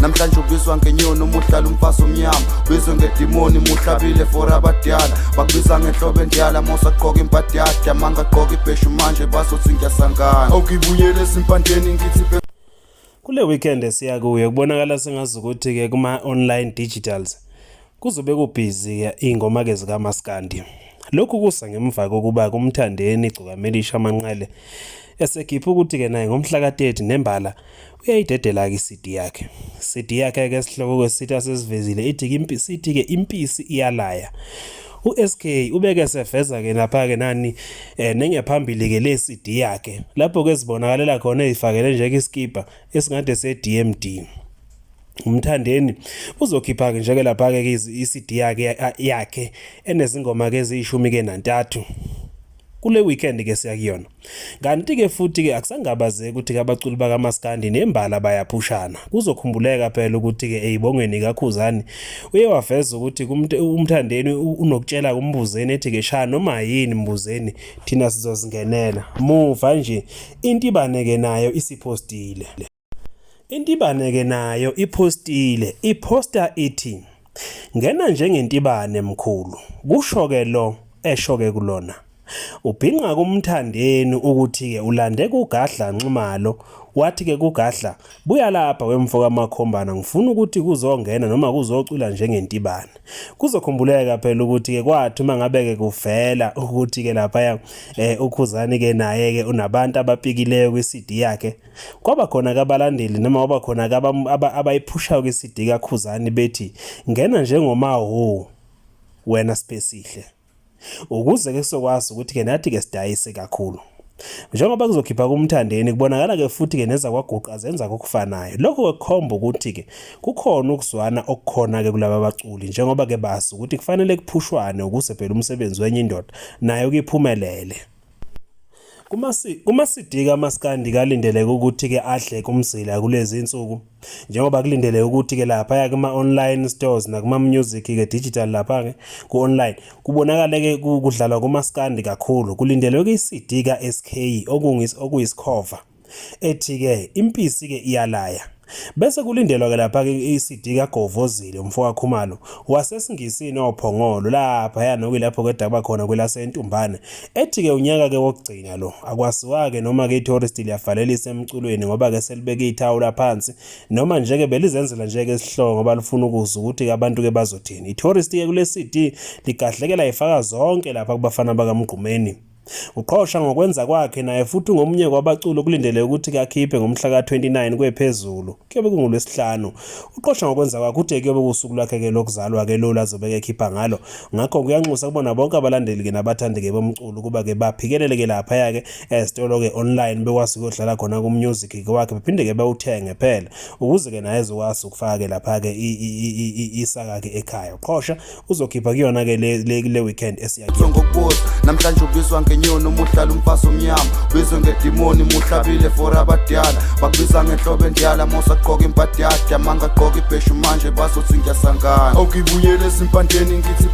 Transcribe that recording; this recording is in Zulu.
namhlanje ubizwa ngenyoni umuhlala umfazi omnyama ubizwe ngedimoni muhlabile for abadala bakubiza ngenhlobo endiyala mosaqoka impahla yakhe amanga aqoka ibheshu manje bazothi ngiyasangana okuyibuyela esimpandeni ngithi kule weekend esiya kuyo kubonakala sengazi ukuthi ke kuma online digitals kuzobe kubhizi ke ingoma ke zika Maskandi. Lokhu kusa ngemva kokuba kumthandeni Gcukamelisha Manqele esekhipha ukuthi ke naye ngomhla ka-30 nembala uyayidedela ke CD yakhe. CD yakhe ke esihloko kwesitha sesivezile sithi ke impisi iyalaya. uSK ubeke seveza ke lapha ke nani nengephambili ke le CD yakhe lapho ke sibonakalela khona ezifakele nje ke iskipa esingade se DMD. Umthandeni uzokhipha ke nje ke lapha ke iCD yakhe enezingoma ke ezishumi ke nantathu kule weekend ke siyakuyona. Kanti ke futhi ke akusangabazeki ukuthi ke abaculi baka Maskandi nembala bayaphushana. Kuzokhumbuleka phela ukuthi ke eyibongweni kaKhuzani uye waveza ukuthi umthandeni unokutshela kumbuzeni ethi ke sha noma yini mbuzeni thina sizozingenela. Muva nje intibane ke nayo isipostile. Intibane ke nayo ipostile, iposter ithi ngena njengentibane mkhulu kusho ke lo esho ke kulona. Ubhinqa kumthandeni ukuthi ke ulande kuGadla Nxumalo wathi ke kuGadla buya lapha wemfoka amakhombana ngifuna ukuthi kuzongena noma kuzocula njengentibane. Kuzokhumbuleka phela ukuthi ke kwathi uma ngabe ke kuvela ukuthi ke lapha uKhuzani ke naye ke unabantu abapikileyo kwiCD yakhe kwaba khona kabalandeli noma kwaba khona abayiphushayo kwiCD kaKhuzani bethi ngena njengoma wena Sipesihle ukuze ke sokwazi ukuthi ke nathi ke sidayise kakhulu. Njengoba kuzokhipha kumthandeni kubonakala ke futhi ke neza kwaGuqa zenza kokufanayo. Lokho kukhomba ukuthi ke kukhona ukuzwana okukhona ke kulaba baculi njengoba ke bazi ukuthi kufanele kuphushwane ukuze phela umsebenzi wenye indoda nayo kuyiphumelele. Kuma-CD kaMaskandi kalindeleke ukuthi ke ahle kumzila kulezi insuku njengoba kulindeleke ukuthi ke lapha kuma online stores nakuma music ke digital lapha ke ku online kubonakala ke kudlalwa kuMaskandi kakhulu. Kulindeleke iCD kaSK okuyisikhova ethi ke impisi ke iyalaya. Bese kulindelwa ke lapha ke iCD kaGovozile umfoka Khumalo wasesingisini ophongolo lapha yanokuyilapho kwedaba khona kwelasentumbane ethi ke unyaka ke wokugcina lo akwasiwa ke noma ke iTourist liyavalelisa emculweni ngoba ke selibeke ithawula phansi noma nje ke belizenzela nje ke isihloko ngoba lifuna ukuzwa ukuthi abantu ke bazothini. iTourist ke kule CD ligahlekela ifaka zonke lapha kubafana bakaMgqumeni. Uqhosha ngokwenza kwakhe naye futhi ngomunye kwabaculi kulindele ukuthi ke akhiphe ngomhla ka29 kwephezulu kuyobe kungolwesihlanu. Uqhosha ngokwenza kwakhe uthe kuyobe kusuku lakhe ke lokuzalwa ke lo lazobeke ekhipha ngalo. Ngakho kuyanxusa kubona bonke abalandeli ke nabathandi ke bomculo kuba ke baphikelele ke lapha yake ezitolo ke online bekwazi ukudlala khona ku music ke wakhe bephinde ke bawuthenge phela ukuze ke naye ezokwazi ukufaka ke lapha ke isaka ke ekhaya. Uqhosha uzokhipha kuyona ke le weekend esiyakhe ngokubuza namhlanje ubizwa ngenyoni umuhlala umfazi omnyama ubizwe ngedimoni muhlabile for abadala bakubiza ngenhlobo endiyala mosaqoka impahla yakhe amanga aqoka ibheshu manje bazothi ngiyasangana okuyibuyela esimpandeni ngithi